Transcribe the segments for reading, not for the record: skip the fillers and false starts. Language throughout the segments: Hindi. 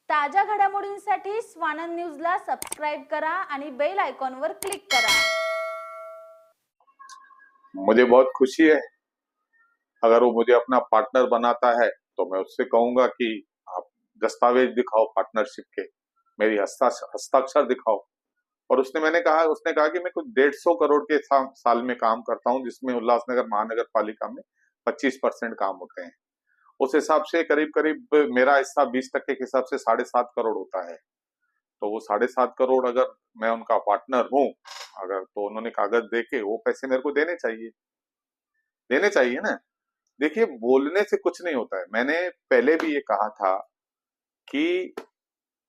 ताज्या घडामोडींसाठी स्वानंद न्यूजला सबस्क्राइब करा आणि बेल आयकॉनवर क्लिक करा। मुझे बहुत खुशी है। अगर वो मुझे अपना पार्टनर बनाता है तो मैं उससे कहूंगा कि आप दस्तावेज दिखाओ पार्टनरशिप के, मेरी हस्ताक्षर दिखाओ। और उसने कहा कि मैं कुछ 150 करोड़ के साल में काम करता हूं, जिसमें उल्लासनगर महानगर पालिका में 25% काम होते हैं। उस हिसाब से करीब करीब मेरा हिस्सा 20% के हिसाब से 7.5 करोड़ होता है। तो वो 7.5 करोड़ अगर मैं उनका पार्टनर हूं, अगर तो उन्होंने कागज देके वो पैसे मेरे को देने चाहिए ना। देखिए, बोलने से कुछ नहीं होता है। मैंने पहले भी ये कहा था कि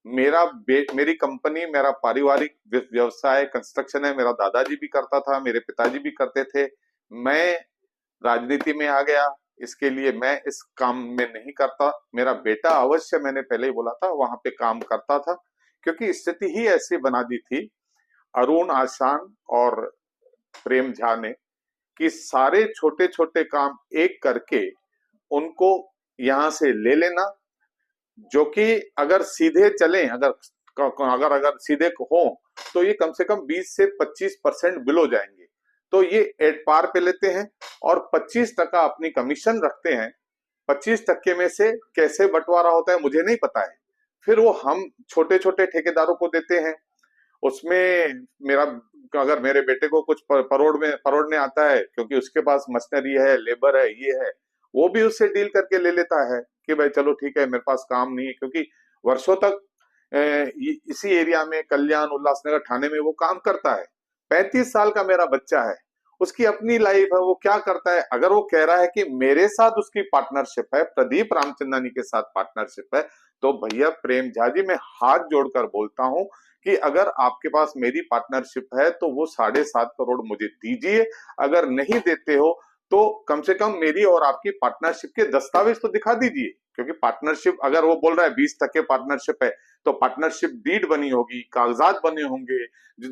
मेरी कंपनी, मेरा पारिवारिक व्यवसाय कंस्ट्रक्शन है। मेरा दादाजी भी करता था, मेरे पिताजी भी करते थे। मैं राजनीति में आ गया, इसके लिए मैं इस काम में नहीं करता। मेरा बेटा अवश्य, मैंने पहले ही बोला था, वहां पे काम करता था, क्योंकि स्थिति ही ऐसी बना दी थी अरुण आशान और प्रेम झा ने कि सारे छोटे छोटे काम एक करके उनको यहां से ले लेना, जो कि अगर सीधे चले, अगर सीधे हो तो ये कम से कम 20 से 25% बिलो जाएंगे। तो ये एट पार पे लेते हैं और 25% अपनी कमीशन रखते हैं। 25% में से कैसे बंटवारा होता है मुझे नहीं पता है। फिर वो हम छोटे छोटे ठेकेदारों को देते हैं। उसमें मेरा, अगर मेरे बेटे को कुछ परोड़ने आता है, क्योंकि उसके पास मशीनरी है, लेबर है, ये है, वो भी उससे डील करके ले लेता है कि भाई चलो ठीक है, मेरे पास काम नहीं है, क्योंकि वर्षों तक इसी एरिया में, कल्याण, उल्लासनगर, थाने में वो काम करता है। 35 साल का मेरा बच्चा है, उसकी अपनी लाइफ है, वो क्या करता है। अगर वो कह रहा है कि मेरे साथ उसकी पार्टनरशिप है, प्रदीप रामचंदानी के साथ पार्टनरशिप है, तो भैया प्रेम झा जी, मैं हाथ जोड़कर बोलता हूं कि अगर आपके पास मेरी पार्टनरशिप है तो वो 7.5 करोड़ मुझे दीजिए। अगर नहीं देते हो तो कम से कम मेरी और आपकी पार्टनरशिप के दस्तावेज तो दिखा दीजिए, क्योंकि पार्टनरशिप, अगर वो बोल रहा है 20% पार्टनरशिप है, तो पार्टनरशिप डीड बनी होगी, कागजात बने होंगे,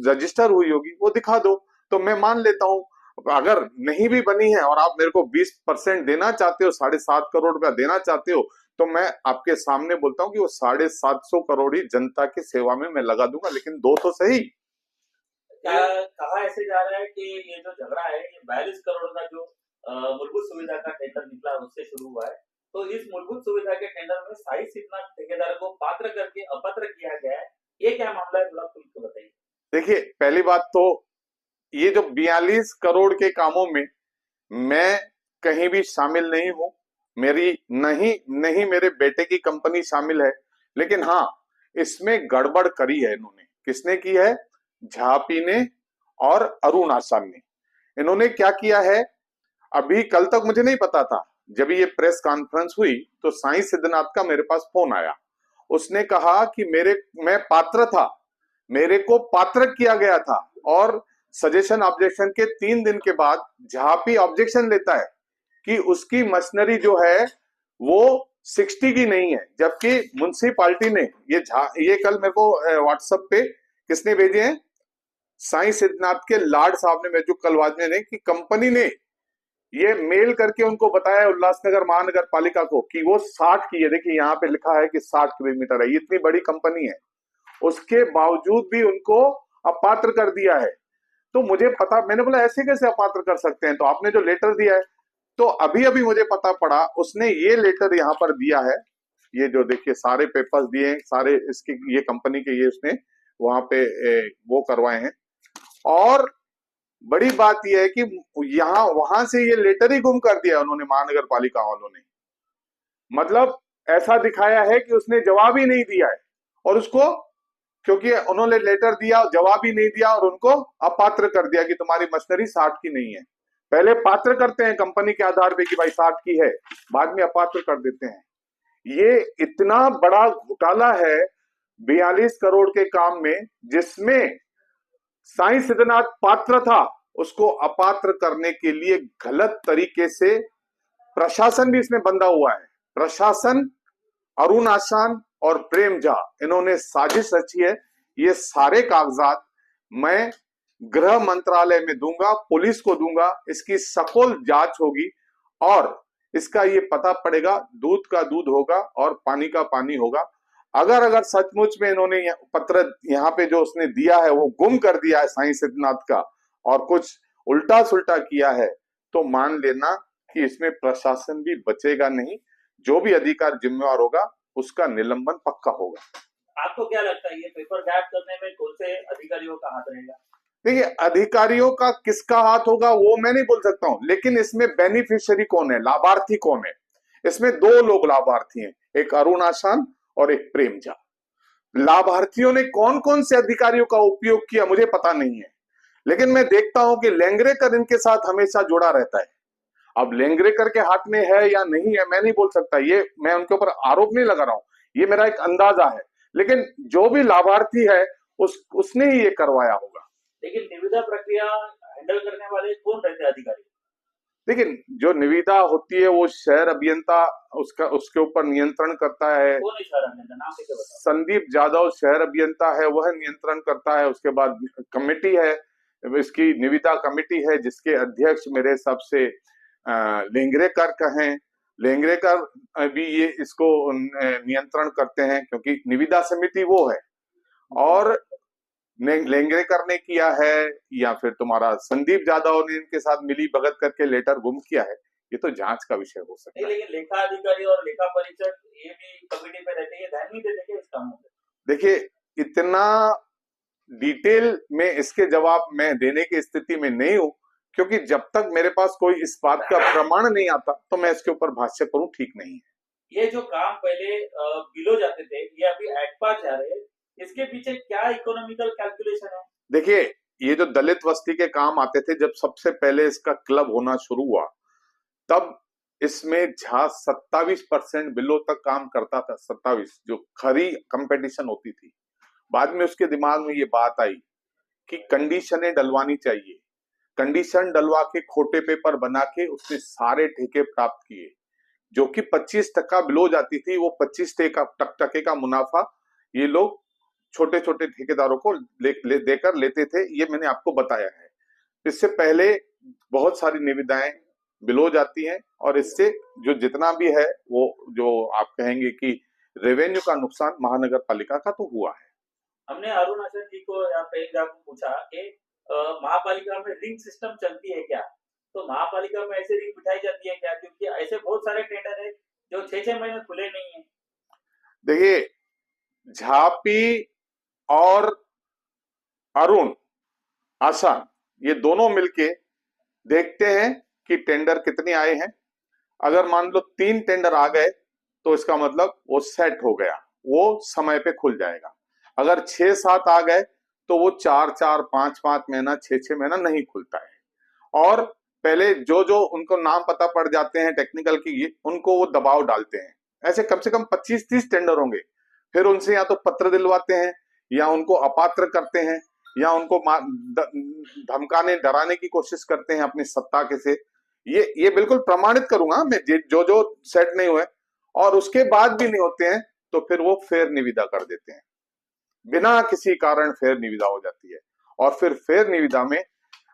रजिस्टर हुई होगी, वो दिखा दो तो मैं मान लेता हूं। अगर नहीं भी बनी है और आप मेरे को 20% देना चाहते हो, 7.5 करोड़ रुपया देना चाहते हो, तो मैं आपके सामने बोलता हूँ कि वो 750 करोड़ ही जनता की सेवा में मैं लगा दूंगा, लेकिन दो तो सही। क्या कहा ऐसे जा रहा है कि ये जो झगड़ा है, ये 42 करोड़ का जो मूलभूत सुविधा का टेंडर निकला, उससे शुरू हुआ है। तो इस मूलभूत सुविधा के टेंडर में साई सिद्धनाथ ठेकेदार को पात्र करके अपात्र किया गया है। ये क्या मामला है, थोड़ा खुल के बताइए। देखिए, पहली बात तो ये जो 42 करोड़ के कामों में मैं कहीं भी शामिल नहीं हूं। मेरी नहीं नहीं मेरे बेटे की कंपनी शामिल है, लेकिन हाँ, इसमें गड़बड़ करी है इन्होंने। किसने की है? झापी ने और अरुण आशान ने। इन्होंने क्या किया है, अभी कल तक मुझे नहीं पता था। जब ये प्रेस कॉन्फ्रेंस हुई तो साई सिद्धनाथ का मेरे पास फोन आया। उसने कहा कि मैं पात्र था, मेरे को पात्र किया गया था, और सजेशन ऑब्जेक्शन के 3 दिन के बाद झापी ऑब्जेक्शन लेता है कि उसकी मशीनरी जो है वो 60 की नहीं है, जबकि म्युनिसिपालिटी ने ये कल मेरे को व्हाट्सएप पे किसने भेजे हैं, साई सिद्धनाथ के लाड साहब ने, जो कल वाजने ने, कि कंपनी ने ये मेल करके उनको बताया उल्लासनगर महानगर पालिका को कि वो 60 की है। देखिए यहाँ पे लिखा है कि 60 किलोमीटर है, इतनी बड़ी कंपनी है, उसके बावजूद भी उनको अपात्र कर दिया है। तो मुझे पता, मैंने बोला ऐसे कैसे अपात्र कर सकते हैं, तो आपने जो लेटर दिया है, तो अभी अभी मुझे पता पड़ा उसने ये लेटर यहाँ पर दिया है। ये जो देखिए सारे पेपर्स दिए हैं, सारे इसकी, ये कंपनी के, ये उसने वहां पे वो करवाए हैं। और बड़ी बात यह है कि यहाँ वहां से ये लेटर ही गुम कर दिया उन्होंने, महानगर पालिका वालों ने। मतलब ऐसा दिखाया है कि उसने जवाब ही नहीं दिया है, और उसको, क्योंकि उन्होंने लेटर दिया, जवाब ही नहीं दिया, और उनको अपात्र कर दिया कि तुम्हारी मशीनरी 60 की नहीं है। पहले पात्र करते हैं कंपनी के आधार पे कि भाई 60 की है, बाद में अपात्र कर देते हैं। ये इतना बड़ा घोटाला है 42 करोड़ के काम में, जिसमें साई सिद्धनाथ पात्र था, उसको अपात्र करने के लिए गलत तरीके से प्रशासन भी इसमें बंधा हुआ है। प्रशासन, अरुण आशान और प्रेम झा, इन्होंने साजिश रची है। ये सारे कागजात मैं गृह मंत्रालय में दूंगा, पुलिस को दूंगा, इसकी सखोल जांच होगी और इसका ये पता पड़ेगा, दूध का दूध होगा और पानी का पानी होगा। अगर अगर सचमुच में इन्होंने पत्र यहाँ पे जो उसने दिया है वो गुम कर दिया है साईं सिद्धनाथ का और कुछ उल्टा सुल्टा किया है, तो मान लेना कि इसमें प्रशासन भी बचेगा नहीं। जो भी अधिकार जिम्मेवार होगा उसका निलंबन पक्का होगा। आपको क्या लगता है ये पेपर गायब करने में कौन से अधिकारियों का हाथ रहेगा? देखिए, अधिकारियों का किसका हाथ होगा वो मैं नहीं बोल सकता हूं, लेकिन इसमें बेनिफिशियरी कौन है, लाभार्थी कौन है? इसमें दो लोग लाभार्थी हैं, एक अरुण आशान और एक प्रेम झा। लाभार्थियों ने कौन कौन से अधिकारियों का उपयोग किया मुझे पता नहीं है, लेकिन मैं देखता हूं कि लेंगरेकर इनके साथ हमेशा जुड़ा रहता है। अब लेंगरेकर के हाथ में है या नहीं है मैं नहीं बोल सकता, ये मैं उनके ऊपर आरोप नहीं लगा रहा हूं, ये मेरा एक अंदाजा है। लेकिन जो भी लाभार्थी है उसने ही ये करवाया होगा। लेकिन निविदा प्रक्रिया हैंडल करने वाले कौन रहते हैं अधिकारी? लेकिन जो निविदा होती है वो शहर अभियंता उसके ऊपर नियंत्रण करता है। कौन है शहर अभियंता, नाम लेके बताओ। संदीप जादव शहर अभियंता है, वह नियंत्रण करता है। उसके बाद कमेटी है, इसकी निविदा कमेटी है जिसके अध्यक्ष मेरे हिसाब से लेंगरेकर कहें, लेंगरेकर भी ये इसको नियंत्रण करते हैं क्योंकि निविदा समिति वो है। और लेंगरेकर ने किया है या फिर तुम्हारा संदीप जादव ने इनके साथ मिली भगत करके लेटर गुम किया है, ये तो जांच का विषय हो सकता है। लेकिन लेखा अधिकारी और लेखा परीक्षक ये भी कमेटी पे रहते हैं, ध्यान नहीं देते क्या इस काम में? देखिए, इतना डिटेल में इसके जवाब मैं देने की स्थिति में नहीं हूं, क्योंकि जब तक मेरे पास कोई इस बात का प्रमाण नहीं आता तो मैं इसके ऊपर भाष्य करूं ठीक नहीं है। ये जो काम पहले बिलो जाते थे, ये अभी एडपास जा रहे हैं, इसके पीछे क्या इकोनॉमिकल कैलकुलेशन है? देखिए, ये जो दलित वस्ती के काम आते थे, जब सबसे पहले इसका क्लब होना शुरू हुआ तब इसमें झा 27% बिलो तक काम करता था। 27 जो खरी कंपटीशन होती थी। बाद में उसके दिमाग में ये बात आई कि कंडीशनें डलवानी चाहिए। कंडीशन डलवा के खोटे पेपर बना के उसने सारे ठेके प्राप्त किए, जो कि 25% बिलो जाती थी, वो 25% का मुनाफा ये लोग छोटे छोटे ठेकेदारों को देकर लेते थे। ये मैंने आपको बताया है। इससे पहले बहुत सारी निविदाएं बिलो जाती हैं और इससे जो जितना भी है वो जो आप कहेंगे कि रेवेन्यू का नुकसान महानगर पालिका का तो हुआ है। हमने अरुण आचार्य जी को या प्रेम झा को पूछा कि महापालिका में रिंग सिस्टम चलती है क्या? तो महापालिका में ऐसे रिंग बिठाई जाती है क्या? क्योंकि ऐसे बहुत सारे टेंडर है जो 6-6 महीने खुले नहीं है। देखिए, झापी और अरुण आशान ये दोनों मिलके देखते हैं कि टेंडर कितने आए हैं। अगर मान लो 3 टेंडर आ गए तो इसका मतलब वो सेट हो गया, वो समय पे खुल जाएगा। अगर 6-7 आ गए तो वो 4-4, 5-5 महीना, 6-6 महीना नहीं खुलता है। और पहले जो जो उनको नाम पता पड़ जाते हैं टेक्निकल की, उनको वो दबाव डालते हैं। ऐसे कम से कम 25-30 टेंडर होंगे। फिर उनसे या तो पत्र दिलवाते हैं या उनको अपात्र करते हैं या उनको धमकाने डराने की कोशिश करते हैं अपनी सत्ता के से। ये बिल्कुल प्रमाणित करूंगा मैं, जो जो सेट नहीं हुए और उसके बाद भी नहीं होते हैं तो फिर वो फेर निविदा कर देते हैं। बिना किसी कारण फेर निविदा हो जाती है और फिर फेर निविदा में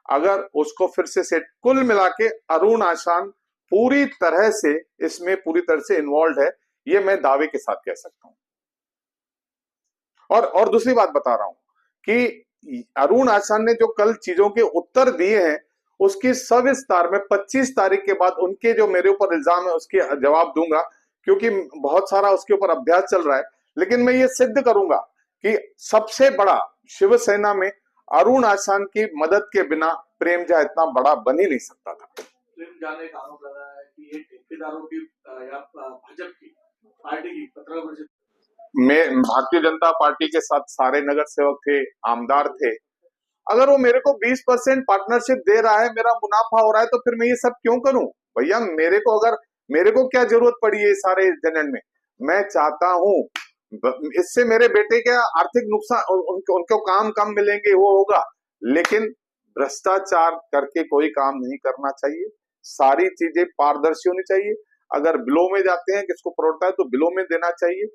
अगर उसको फिर से सेट, कुल मिला के अरुण आशान पूरी तरह से इसमें पूरी तरह से इन्वॉल्व है, ये मैं दावे के साथ कह सकता हूं। और दूसरी बात बता रहा हूं कि अरुण आशान ने जो कल चीजों के उत्तर दिए हैं उसकी सविस्तार में 25 तारीख के बाद उनके जो मेरे ऊपर इल्जाम है उसके जवाब दूंगा, क्योंकि बहुत सारा उसके ऊपर अभ्यास चल रहा है। लेकिन मैं ये सिद्ध करूंगा कि सबसे बड़ा शिवसेना में अरुण आशान की मदद के बिना प्रेम झा इतना बड़ा बन ही नहीं सकता था। प्रेम झा ने आरोप लगाया है कि ये ठेकेदारों की या भाजपा की पार्टी की पत्रकार परिषद में भारतीय जनता पार्टी के साथ सारे नगर सेवक थे, आमदार थे। अगर वो मेरे को 20% पार्टनरशिप दे रहा है, मेरा मुनाफा हो रहा है, तो फिर मैं ये सब क्यों करूं? भैया मेरे को क्या जरूरत पड़ी है सारे झंझट में? मैं चाहता हूं इससे मेरे बेटे के आर्थिक नुकसान, उनको काम कम मिलेंगे वो होगा, लेकिन भ्रष्टाचार करके कोई काम नहीं करना चाहिए। सारी चीजें पारदर्शी होनी चाहिए। अगर बिलो में जाते हैं, किसको परोड़ता है तो बिलो में देना चाहिए।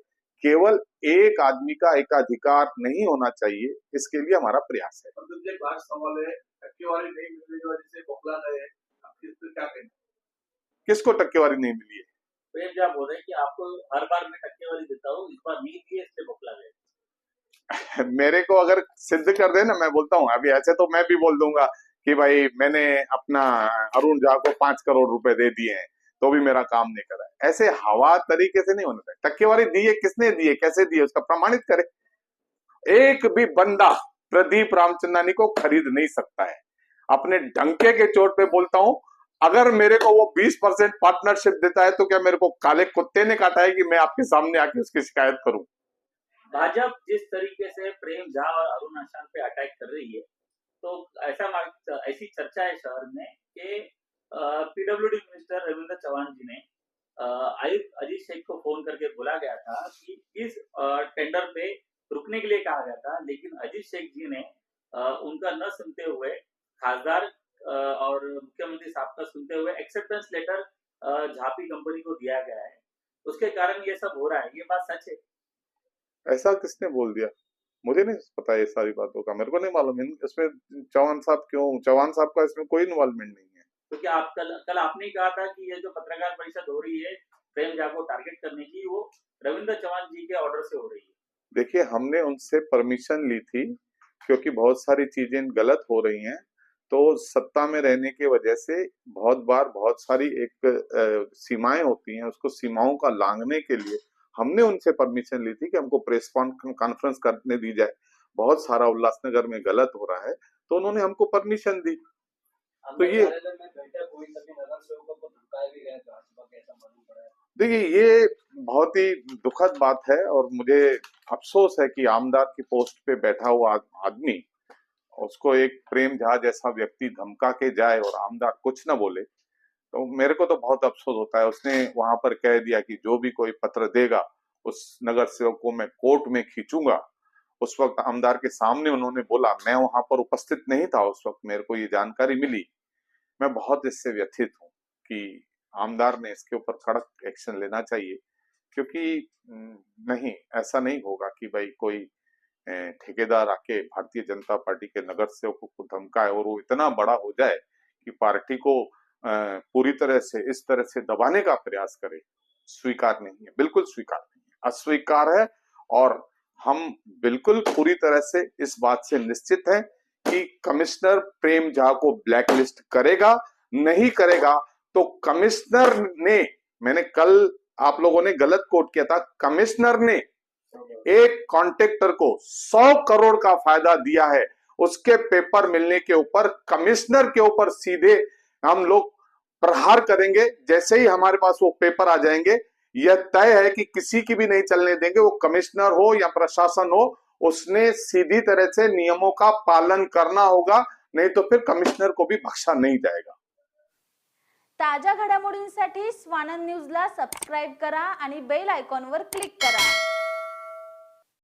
केवल एक आदमी का एकाधिकार नहीं होना चाहिए, इसके लिए हमारा प्रयास है। एक बात सवाल है, टक्केवारी नहीं मिलने की वजह से बौखला गए, क्या कहना? किसको टक्केवारी नहीं मिली है? प्रेम झा बोल रहे हैं कि आपको हर बार मैं टक्केवारी देता हूँ, इस बार नहीं दिए, इसलिए मेरे को अगर सिद्ध कर दे ना, मैं बोलता हूँ अभी ऐसे तो मैं भी बोल दूंगा कि भाई मैंने अपना अरुण झा को 5 करोड़ रुपए दे दिए हैं तो भी मेरा काम नहीं करा है। ऐसे हवा तरीके से नहीं होना चाहिए। टक्केवारी दिए किसने दिए, कैसे दिए, उसका प्रमाणित करे। एक भी बंदा प्रदीप रामचंदानी को खरीद नहीं सकता है। अपने डंके के चोट पे बोलता हूं, अगर मेरे को वो 20% पार्टनरशिप देता है तो क्या मेरे को काले कुत्ते ने काटा है कि मैं आपके सामने आके उसकी शिकायत करूं। भाजपा जिस तरीके से प्रेम झा और अरुण आशान पे अटैक कर रही है, तो ऐसी चर्चा है शहर में कि पीडब्ल्यूडी मिनिस्टर रविंद्र चौहान जी ने आयुक्त अजीत शेख को फोन करके बोला गया था कि इस टेंडर पे रुकने के लिए कहा गया था, लेकिन अजीत शेख जी ने उनका न सुनते हुए, खासदार और मुख्यमंत्री साहब का सुनते हुए एक्सेप्टेंस लेटर झापी कंपनी को दिया गया है। उसके कारण ये सब हो रहा है। ये बात सच है? ऐसा किसने बोल दिया? मुझे नहीं पता ये सारी बातों का, मेरे को नहीं मालूम। इसमें चौहान साहब का इसमें कोई इन्वॉल्वमेंट नहीं है। क्योंकि आप कल आपने ही कहा था कि ये जो पत्रकार परिषद हो रही है प्रेम झा को टारगेट करने की, वो रविंद्र चौहान जी के ऑर्डर से हो रही है। देखिए, हमने उनसे परमिशन ली थी क्योंकि बहुत सारी चीजें गलत हो रही हैं। तो सत्ता में रहने की वजह से बहुत बार बहुत सारी एक सीमाएं होती हैं, उसको सीमाओं का लांघने के लिए हमने उनसे परमिशन ली थी कि हमको प्रेस कॉन्फ्रेंस करने दी जाए। बहुत सारा उल्लासनगर में गलत हो रहा है तो उन्होंने हमको परमिशन दी। तो ये देखिए, ये बहुत ही दुखद बात है और मुझे अफसोस है कि आमदार की पोस्ट पे बैठा हुआ आदमी, उसको एक प्रेम झा जैसा व्यक्ति धमका के जाए और आमदार कुछ ना बोले। तो मेरे को तो बहुत अफसोस होता है। उसने वहां पर कह दिया कि जो भी कोई पत्र देगा उस नगर सेवक को मैं कोर्ट में खींचूंगा। उस वक्त आमदार के सामने उन्होंने बोला, मैं वहां पर उपस्थित नहीं था उस वक्त, मेरे को ये जानकारी मिली। मैं बहुत इससे व्यथित हूँ कि आमदार ने इसके ऊपर कड़क एक्शन लेना चाहिए, क्योंकि नहीं, ऐसा नहीं होगा कि भाई कोई ठेकेदार आके भारतीय जनता पार्टी के नगर सेवकों को धमकाए और वो इतना बड़ा हो जाए कि पार्टी को पूरी तरह से इस तरह से दबाने का प्रयास करे। स्वीकार नहीं है, बिल्कुल स्वीकार नहीं है, अस्वीकार है। और हम बिल्कुल पूरी तरह से इस बात से निश्चित हैं कि कमिश्नर प्रेम झा को ब्लैकलिस्ट करेगा। नहीं करेगा तो कमिश्नर ने, मैंने कल आप लोगों ने गलत कोट किया था, कमिश्नर ने एक कॉन्ट्रैक्टर को 100 करोड़ का फायदा दिया है। उसके पेपर मिलने के ऊपर कमिश्नर के ऊपर सीधे हम लोग प्रहार करेंगे। जैसे ही हमारे पास वो पेपर आ जाएंगे, यह तय है कि किसी की भी नहीं चलने देंगे, वो कमिश्नर हो या प्रशासन हो, उसने सीधी तरह से नियमों का पालन करना होगा, नहीं तो फिर कमिश्नर को भी बख्शा नहीं जाएगा। ताज्या घडामोडींसाठी स्वानंद न्यूजला सबस्क्राइब करा आणि बेल आयकॉनवर क्लिक करा।